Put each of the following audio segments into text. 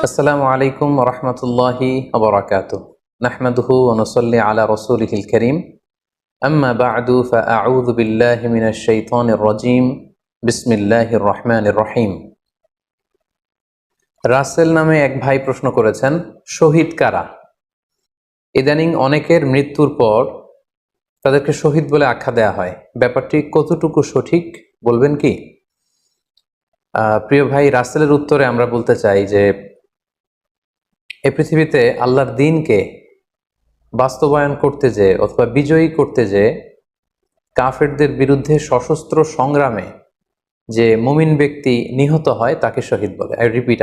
আসসালামু আলাইকুম রহমতুল্লাহি ওবরাকাতু নাহমাদুহু ওয়া নুসাল্লি আলা রাসূলিহিল কারীম আম্মা বা'দু ফাআউযু বিল্লাহি মিনাশ শাইতানির রাজীম বিসমিল্লাহির রহমানির রহিম। রাসেল নামে এক ভাই প্রশ্ন করেছেন, শহীদ কারা? ইদানিং অনেকের মৃত্যুর পর তাদেরকে শহীদ বলে আখ্যা দেয়া হয়, ব্যাপারটি কতটুকু সঠিক বলবেন কি? প্রিয় ভাই, রাসেলের উত্তরে আমরা বলতে চাই যে এই পৃথিবীতে আল্লাহর দ্বীনকে বাস্তবায়ন করতে যে অথবা বিজয়ী করতে যে কাফেরদের বিরুদ্ধে সশস্ত্র সংগ্রামে যে মুমিন ব্যক্তি নিহত হয় তাকে শহীদ বলে।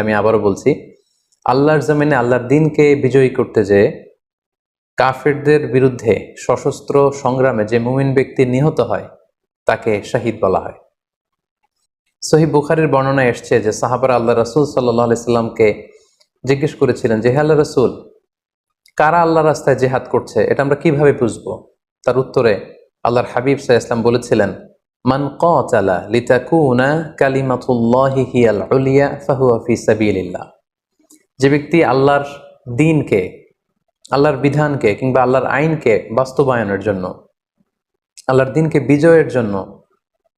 আমি আবারও বলছি, আল্লাহর জমিনে আল্লাহর দ্বীনকে বিজয়ী করতে যে কাফেরদের বিরুদ্ধে সশস্ত্র সংগ্রামে যে মুমিন ব্যক্তি নিহত হয় তাকে শহীদ বলা হয়। সহিহ বুখারীর বর্ণনায় এসছে যে সাহাবারা আল্লাহ রাসূল সাল্লাল্লাহু আলাইহি সাল্লামকে জিজ্ঞেস করেছিলেন যে, হে আল্লাহ রাসূল, কারা আল্লাহ রাস্তায় জিহাদ করছে এটা আমরা কিভাবে বুঝবো? তার উত্তরে আল্লাহর হাবিব সাল্লাল্লাহু আলাইহি ওয়াসাল্লাম বলেছিলেন, মান কাতালা লিতাকুনা কালিমাতুল্লাহি হিয়াল উলিয়া ফাহুয়া ফি সাবিলিল্লাহ। যে ব্যক্তি আল্লাহর দ্বীনকে, আল্লাহর বিধানকে কিংবা আল্লাহর আইনকে বাস্তবায়নের জন্য, আল্লাহর দ্বীনকে বিজয়ের জন্য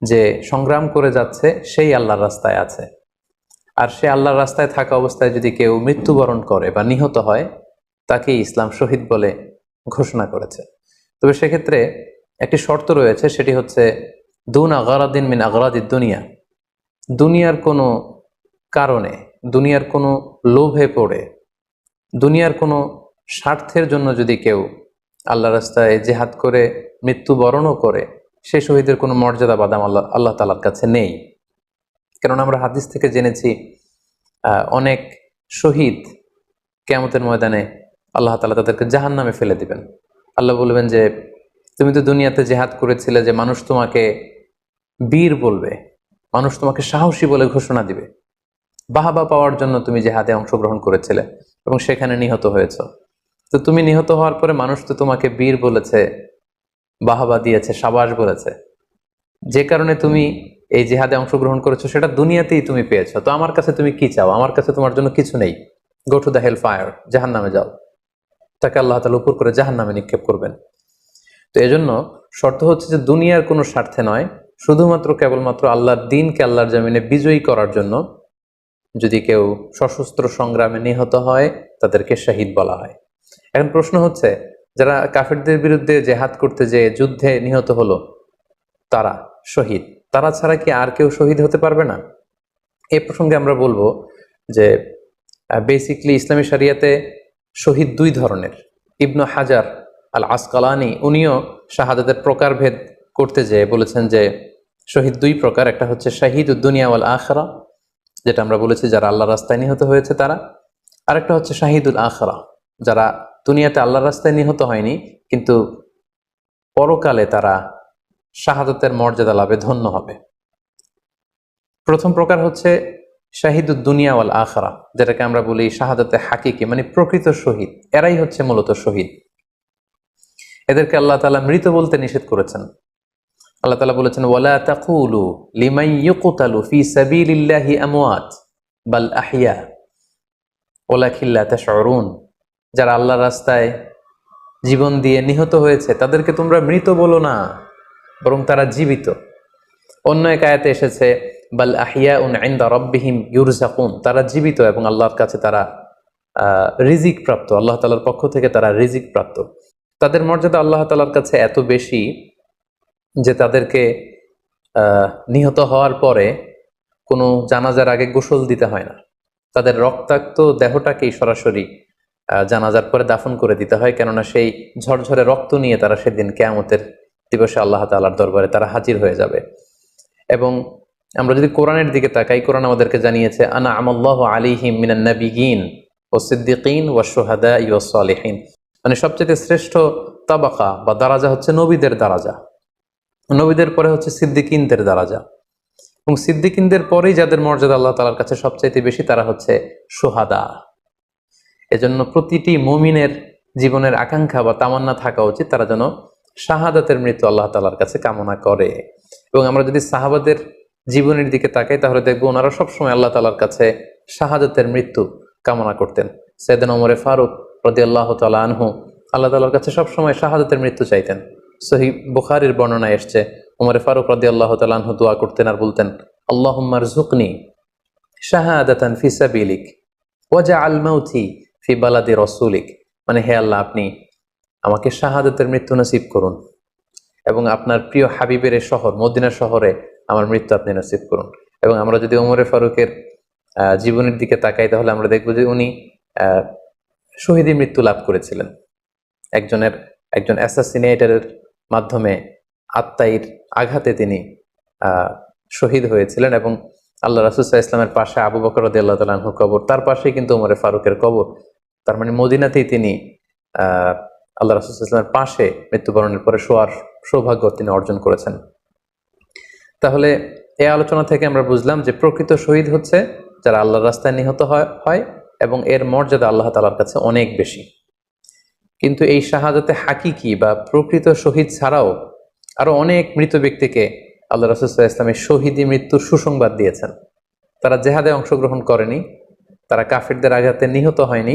যে সংগ্রাম করে যাচ্ছে সেই আল্লাহর রাস্তায় আছে। আর সে আল্লাহর রাস্তায় থাকা অবস্থায় যদি কেউ মৃত্যুবরণ করে বা নিহত হয় তাকে ইসলাম শহীদ বলে ঘোষণা করেছে। তবে সেক্ষেত্রে একটি শর্ত রয়েছে, সেটি হচ্ছে দুন আগারাদিন মিন আগারাদিদ দুনিয়া। দুনিয়ার কোনো কারণে, দুনিয়ার কোনো লোভে পড়ে, দুনিয়ার কোনো স্বার্থের জন্য যদি কেউ আল্লাহ রাস্তায় জেহাদ করে মৃত্যুবরণও করে, সে শহীদের কোনো মর্যাদা বাদাম আল্লাহ তাআলার কাছে নেই। কেননা আমরা হাদিস থেকে জেনেছি অনেক শহীদ কিয়ামতের ময়দানে আল্লাহ তাআলা তাদেরকে জাহান্নামে ফেলে দিবেন। আল্লাহ বলবেন যে, তুমি তো দুনিয়াতে জেহাদ করেছিলে যে মানুষ তোমাকে বীর বলবে, মানুষ তোমাকে সাহসী বলে ঘোষণা দিবে, বাহাবা পাওয়ার জন্য তুমি জেহাদে অংশগ্রহণ করেছিলে এবং সেখানে নিহত হয়েছ। তো তুমি নিহত হওয়ার পরে মানুষ তো তোমাকে বীর বলেছে, বাহাবা দিয়েছে, সাবাস বলেছে, যে কারণে তুমি এই জিহাদে অংশগ্রহণ করেছো সেটা দুনিয়াতেই তুমি পেয়েছো। তো আমার কাছে তুমি কি চাও? আমার কাছে তোমার জন্য কিছু নেই। Go to the hell fire, জাহান্নামে যাও। তাকে আল্লাহ তাআলা উপর করে জাহান্নামে নিক্ষেপ করবেন। তো এজন্য শর্ত হচ্ছে যে দুনিয়ার কোনো স্বার্থে নয়, শুধুমাত্র কেবলমাত্র আল্লাহর দ্বীনকে আল্লাহর জমিনে বিজয়ী করার জন্য যদি কেউ সশস্ত্র সংগ্রামে নিহত হয় তাদেরকে শহীদ বলা হয়। এখন প্রশ্ন হচ্ছে, যারা কাফেরদের বিরুদ্ধে জেহাদ করতে যে যুদ্ধে নিহত হলো তারা শহীদ, তারা ছাড়া কি আর কেউ শহীদ হতে পারবে না? এই প্রসঙ্গে আমরা বলবো যে বেসিকলি ইসলামী শরিয়াতে শহীদ দুই ধরনের। ইবনু হাজার আল আসকালানি উনিও শাহাদাতের প্রকারভেদ করতে যেয়ে বলেছেন যে শহীদ দুই প্রকার। একটা হচ্ছে শাহিদুদ দুনিয়া ওয়াল আখিরা, যেটা আমরা বলেছি যারা আল্লাহ রাস্তায় নিহত হয়েছে তারা। আরেকটা হচ্ছে শাহিদুল আখিরা, যারা দুনিয়াতে আল্লাহর রাস্তায় নিহত হয়নি কিন্তু পরকালে তারা শাহাদাতের মর্যাদা লাভে ধন্য হবে। প্রথম প্রকার হচ্ছে শাহিদুদ দুনিয়া ওয়াল আখিরা, যেটাকে আমরা বলি শাহাদাতে হাকিকি, মানে প্রকৃত শহীদ। এরাই হচ্ছে মূলত শহীদ। এদেরকে আল্লাহ তাআলা মৃত বলতে নিষেধ করেছেন। আল্লাহ তাআলা বলেছেন, ওয়ালা তাকুলু লিমান ইউকতালু ফি সাবিলিল্লাহি আমওয়াত বাল আহইয়া ওয়ালাকিন লা তাশউরুন। যারা আল্লাহর রাস্তায় জীবন দিয়ে নিহত হয়েছে তাদেরকে তোমরা মৃত বলো না, বরং তারা জীবিত। অন্য এক আয়াতে এসেছে, বাল আহিয়াউন ইনদা রাব্বিহিম ইউরযাকুন, তারা জীবিত এবং আল্লাহর কাছে তারা রিজিক প্রাপ্ত, আল্লাহ তাআলার পক্ষ থেকে তারা রিজিক প্রাপ্ত। তাদের মর্যাদা আল্লাহ তাআলার কাছে এত বেশি যে তাদেরকে নিহত হওয়ার পরে কোনো জানাজার আগে গোসল দিতে হয় না। তাদের রক্তাক্ত দেহটাকেই সরাসরি জানাজার পরে দাফন করে দিতে হয়, কেননা সেই ঝরঝরে রক্ত নিয়ে তারা সেদিন কিয়ামতের দিবসে আল্লাহ তাআলার দরবারে তারা হাজির হয়ে যাবে। এবং আমরা যদি কোরআনের দিকে তাকাই, কোরআন আমাদেরকে জানিয়েছে, আনা আমাল্লাহু আলাইহিম মিনান নাবিয়িন ওয়াস সিদ্দিকিন ওয়াশ শুহাদাই ওয়াস সালিহিন, মানে সবচেয়ে শ্রেষ্ঠ তাবাকা বা দারাজা হচ্ছে নবীদের দারাজা, নবীদের পরে হচ্ছে সিদ্দিকিনদের দারাজা, এবং সিদ্দিকিনদের পরেই যাদের মর্যাদা আল্লাহ তাআলার কাছে সবচাইতে বেশি তারা হচ্ছে শুহাদা। এজন্য প্রতিটি মুমিনের জীবনের আকাঙ্ক্ষা বা তামান্না থাকা উচিত তারা যেন শাহাদাতের মৃত্যু আল্লাহ তাআলার কাছে কামনা করে। এবং আমরা যদি সাহাবাদের জীবনের দিকে তাকাই তাহলে দেখবো ওনারা সবসময় আল্লাহ তাআলার কাছে শাহাদাতের মৃত্যু কামনা করতেন। সাইয়েদনা ওমর ফারুক রাদিয়াল্লাহু তাআলা আনহু আল্লাহ তাআলার কাছে সবসময় শাহাদাতের মৃত্যু চাইতেন। সহিহ বুখারীর বর্ণনায় এসছে, ওমর ফারুক রাদিয়াল্লাহু তাআলা আনহু দোয়া করতেন আর বলতেন, আল্লাহুম্মা রযুকনি শাহাদাতান ফি সাবিলিক ওয়াজআল মাউতি ফি বালাদি রাসূলিক, মানে হে আল্লাহ, আপনি আমাকে শাহাদাতের মৃত্যু নসিব করুন এবং আপনার প্রিয় হাবিবের শহর মদিনা শহরে আমার মৃত্যু আপনি নসিব করুন। এবং আমরা যদি ওমর ফারুকের জীবনের দিকে তাকাই তাহলে আমরা দেখব যে উনি শহীদী মৃত্যু লাভ করেছিলেন। একজন অ্যাসাসিনেটরের মাধ্যমে আত্মাইর আঘাতে তিনি শহীদ হয়েছিলেন এবং আল্লাহ রাসূল সাল্লাল্লাহু আলাইহি ওয়াসাল্লামের পাশে আবু বকর রাদিয়াল্লাহু তাআলা আনহু কবর, তার পাশেই কিন্তু ওমর ফারুকের কবর। তার মানে মদিনাতেই তিনি আল্লাহ রাসূল সাল্লাল্লাহু আলাইহি ওয়াসাল্লামের পাশে মৃত্যুবরণের পরে শোয়ার সৌভাগ্য তিনি অর্জন করেছেন। তাহলে এই আলোচনা থেকে আমরা বুঝলাম যে প্রকৃত শহীদ হচ্ছে যারা আল্লাহর রাস্তায় নিহত হয় এবং এর মর্যাদা আল্লাহ তাআলার কাছে অনেক বেশি। কিন্তু এই শাহাদাতে হাকিকি বা প্রকৃত শহীদ ছাড়াও আরো অনেক মৃত ব্যক্তিকে আল্লাহ রাসূল সাল্লাল্লাহু আলাইহি ওয়াসাল্লাম শহীদী মৃত্যুর সুসংবাদ দিয়েছেন। তারা জেহাদে অংশগ্রহণ করেনি, তারা কাফিরদের আঘাতে নিহত হয়নি,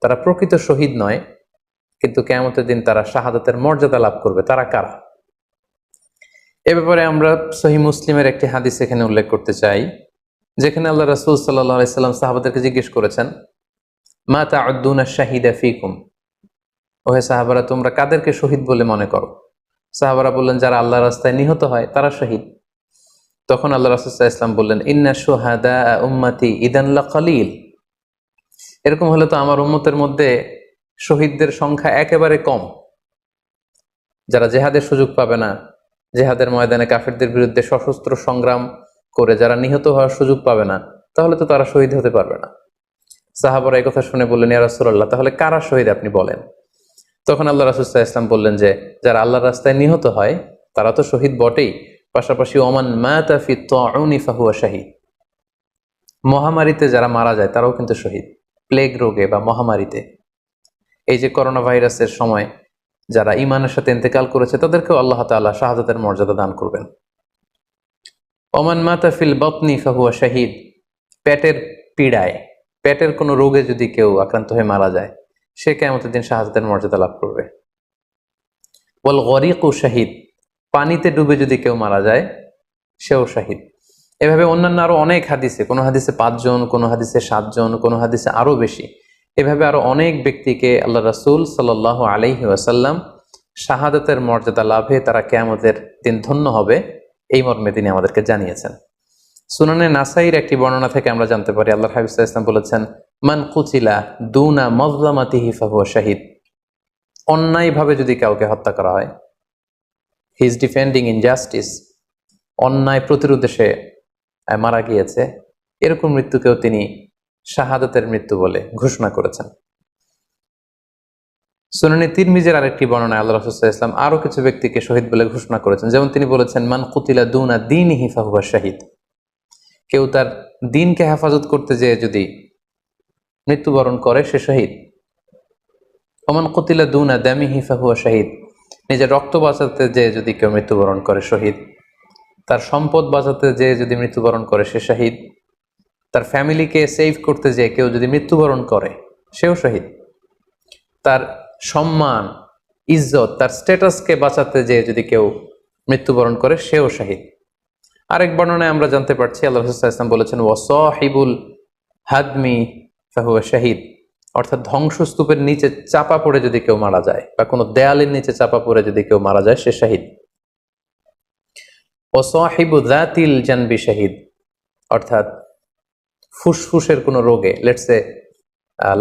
তারা প্রকৃত শহীদ নয়, কিন্তু কিয়ামতের দিন তারা শাহাদাতের মর্যাদা লাভ করবে। তারা কারা? এ ব্যাপারে আমরা সহিহ মুসলিমের একটি হাদিস এখানে উল্লেখ করতে চাই, যেখানে আল্লাহ রাসূল সাল্লাল্লাহু আলাইহি ওয়াসাল্লাম সাহাবাদেরকে জিজ্ঞেস করেছেন, মা তা'উদ্দুনা শাহিদা ফীকুম, ওহে সাহাবারা, তোমরা কাদেরকে শহীদ বলে মনে করো? সাহাবারা বললেন, যারা আল্লাহর রাস্তায় নিহত হয় তারা শহীদ। তখন আল্লাহ রাসূল সাল্লাল্লাহু আলাইহি ওয়াসাল্লাম বললেন, ইন্না শুহাদা উম্মতি ইদান লাকালিল, এরকম হলে তো আমার উম্মতের মধ্যে শহীদদের সংখ্যা একেবারে কম। যারা জেহাদের সুযোগ পাবে না, জেহাদের ময়দানে কাফিরদের বিরুদ্ধে সশস্ত্র সংগ্রাম করে যারা নিহত হওয়ার সুযোগ পাবে না, তাহলে তো তারা শহীদ হতে পারবে না। সাহাবারা এই কথা শুনে বললেন, ইয়া রাসূলুল্লাহ, তাহলে কারা শহীদ আপনি বলেন। তখন আল্লাহ রাসূল সাল্লাল্লাহু আলাইহি ওয়াসাল্লাম বললেন যে যারা আল্লাহর রাস্তায় নিহত হয় তারা তো শহীদ বটেই, পাশাপাশি ওমান মাতা ফি তাউনি ফাহুয়া শাহীদ, মহামারীতে যারা মারা যায় তারাও কিন্তু শহীদ। প্লেগ রোগে বা মহামারীতে, এই যে করোনা ভাইরাসের সময় যারা ঈমানের সাথে ইন্তেকাল করেছে তাদেরকেও আল্লাহ তাআলা শাহাদাতের মর্যাদা দান করবেন। ওমান মাতা ফিল বাতনি ফাহুয়া শাহীদ, পেটের পীড়ায়, পেটের কোনো রোগে যদি কেউ আক্রান্ত হয়ে মারা যায় সে কিয়ামতের দিন শাহাদাতের মর্যাদা লাভ করবে। ওয়াল গরিকু শাহীদ, পানিতে ডুবে যদি কেউ মারা যায় সেও শাহীদ। এভাবে অন্যান্য আরো অনেক হাদিসে, কোনো হাদিসে 5 জন, কোনো হাদিসে 7 জন, কোনো হাদিসে আরো বেশি, এভাবে আরো অনেক ব্যক্তিকে আল্লাহ রাসূল সাল্লাল্লাহু আলাইহি ওয়াসাল্লাম শাহাদাতের মর্যাদা লাভে তারা কিয়ামতের দিন ধন্য হবে এই মর্মে তিনি আমাদেরকে জানিয়েছেন। সুনানে নাসাইর একটি বর্ণনা থেকে আমরা জানতে পারি, আল্লাহর হাবিব সাল্লাল্লাহু আলাইহি ওয়াসাল্লাম বলেছেন, মান কুতিলা দুনা মাজলামাতিহি ফাহুয়া শাহীদ, অন্যায়ভাবে যদি কাউকে হত্যা করা হয়, হি ইজ ডিফেন্ডিং ইনজাস্টিস, অন্যায় প্রতিরোধে সে মারা গিয়েছে, এরকম মৃত্যুকেও তিনি শাহাদাতের মৃত্যু বলে ঘোষণা করেছেন। সুনানে তিরমিজির আরেকটি বর্ণনায় আল্লাহ রাসূল সাল্লাল্লাহু আলাইহি ওয়াসাল্লাম আরো কিছু ব্যক্তিকে শহীদ বলে ঘোষণা করেছেন। যেমন তিনি বলেছেন, মান কুতিলা দুনা দীনিহি ফাহুয়া শাহীদ, কেউ তার দ্বীনকে হেফাজত করতে যেয়ে যদি মৃত্যুবরণ করে সে শহীদ। ওমান কুতিলা দুনা দামিহি ফাহুয়া শাহীদ, নিজের রক্ত বাঁচাতে যেয়ে যদি কেউ মৃত্যুবরণ করে শহীদ। তার সম্পদ বাঁচাতে যেয়ে যদি মৃত্যুবরণ করে সে শহীদ। তার ফ্যামিলিকে সেভ করতে যেয়ে কেউ যদি মৃত্যুবরণ করে সেও শহীদ। তার সম্মান, ইজ্জত, তার স্ট্যাটাসকে বাঁচাতে যেয়ে যদি কেউ মৃত্যুবরণ করে সেও শহীদ। আরেক বর্ণনায় আমরা জানতে পারছি, আল্লাহ রাসূল সাল্লাল্লাহু আলাইহি ওয়াসাল্লাম বলেছেন, ওয়াসাহিবুল হাদমি ফাহুয়া শাহীদ, অর্থাৎ ধ্বংসস্তূপের নিচে চাপা পড়ে যদি কেউ মারা যায় বা কোনো দেয়ালের নিচে চাপা পড়ে যদি কেউ মারা যায় সে শহীদ। ওয়াসাহিবু যাতিল জানবি শাহীদ, অর্থাৎ ফুসফুসের কোনো রোগে, লেটসে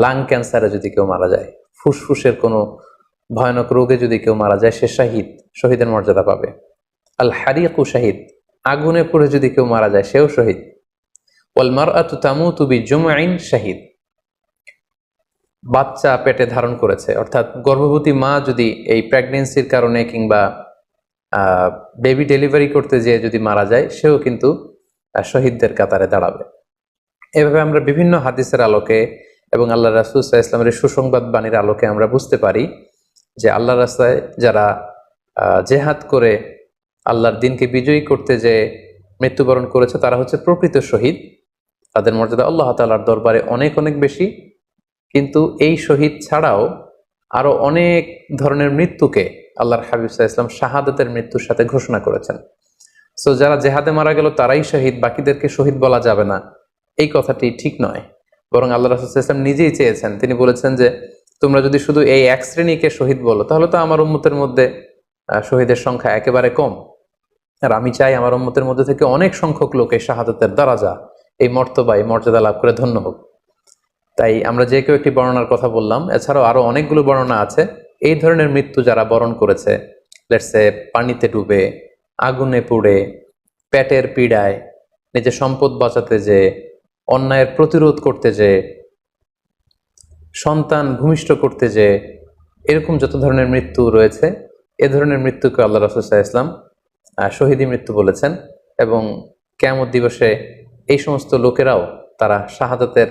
লাং ক্যান্সারে যদি কেউ মারা যায়, ফুসফুসের কোনো ভয়ানক রোগে যদি কেউ মারা যায় সে শাহীদ, শহীদের মর্যাদা পাবে। আল হারিকু শাহীদ, আগুনে পুড়ে যদি কেউ মারা যায় সেও শহীদ। ওয়াল মারআতু তামুতু বিজুমআইন শাহীদ, বাচ্চা পেটে ধারণ করেছে, অর্থাৎ গর্ভবতী মা যদি এই প্রেগন্যান্সির কারণে কিংবা বেবি ডেলিভারি করতে যেয়ে যদি মারা যায় সেও কিন্তু শহীদদের কাতারে দাঁড়াবে। এভাবে আমরা বিভিন্ন হাদিসের আলোকে এবং আল্লাহ রাসূল সাল্লাল্লাহু আলাইহি ওয়াসাল্লামের সুসংবাদ বাণীর আলোকে আমরা বুঝতে পারি যে আল্লাহর রাস্তায় যারা জেহাদ করে আল্লাহর দ্বীনকে বিজয়ী করতে যে মৃত্যুবরণ করেছে তারা হচ্ছে প্রকৃত শহীদ। তাদের মর্যাদা আল্লাহ তাআলার দরবারে অনেক অনেক বেশি। কিন্তু এই শহীদ ছাড়াও আরো অনেক ধরনের মৃত্যুকে আল্লাহর হাবিব সাল্লাল্লাহু আলাইহি ওয়াসাল্লাম শাহাদাতের মৃত্যুর সাথে ঘোষণা করেছেন। সো যারা জেহাদে মারা গেল তারাই শহীদ, বাকিদেরকে শহীদ বলা যাবে না, এই কথাটি ঠিক নয়। বরং আল্লাহ রাসূল সাল্লাল্লাহু আলাইহি ওয়াসাল্লাম নিজেই চেয়েছেন, তিনি বলেছেন যে তোমরা যদি শুধু এই এক শ্রেণীকে শহীদ বলো তাহলে তো আমার উম্মতের মধ্যে শহীদের সংখ্যা একেবারে কম। আর আমি চাই আমার উম্মতের মধ্যে থেকে অনেক সংখ্যক লোক এই শাহাদাতের দারাজা, এই মর্তবা, এই মর্যাদা লাভ করে ধন্য হোক। তাই আমরা যে কেউ একটি বর্ণনার কথা বললাম, এছাড়াও আরো অনেকগুলো বর্ণনা আছে। এই ধরনের মৃত্যু যারা বরণ করেছে, লেটসে পানিতে ডুবে, আগুনে পুড়ে, পেটের পীড়ায়, নিজের সম্পদ বাঁচাতে যে, অন্যায়ের প্রতিরোধ করতে যে, সন্তান ভূমিষ্ঠ করতে যে, এরকম যত ধরনের মৃত্যু রয়েছে, এ ধরনের মৃত্যুকে আল্লাহ রাসূল সাল্লাল্লাহু আলাইহি ওয়াসাল্লাম শহীদি মৃত্যু বলেছেন। এবং কিয়ামত দিবসে এই সমস্ত লোকেরাও তারা শাহাদাতের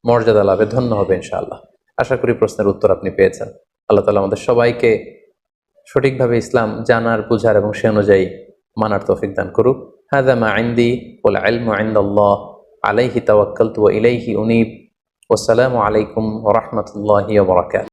মর্যাদা লাভে ধন্য হবে ইনশাআল্লাহ। আশা করি প্রশ্নের উত্তর আপনি পেয়েছেন। আল্লাহ তাআলা আমাদের সবাইকে সঠিকভাবে ইসলাম জানার, বুঝার এবং সে অনুযায়ী মানার তৌফিক দান করুক। হাযা মা ইনদি ওয়াল ইলমু ইনদাল্লাহ আলাইহি তাওয়াক্কালতু ওয়া ইলাইহি উনীব। ওয়াসসালামু আলাইকুম ওয়া রাহমাতুল্লাহি ওয়া বারাকাতুহু।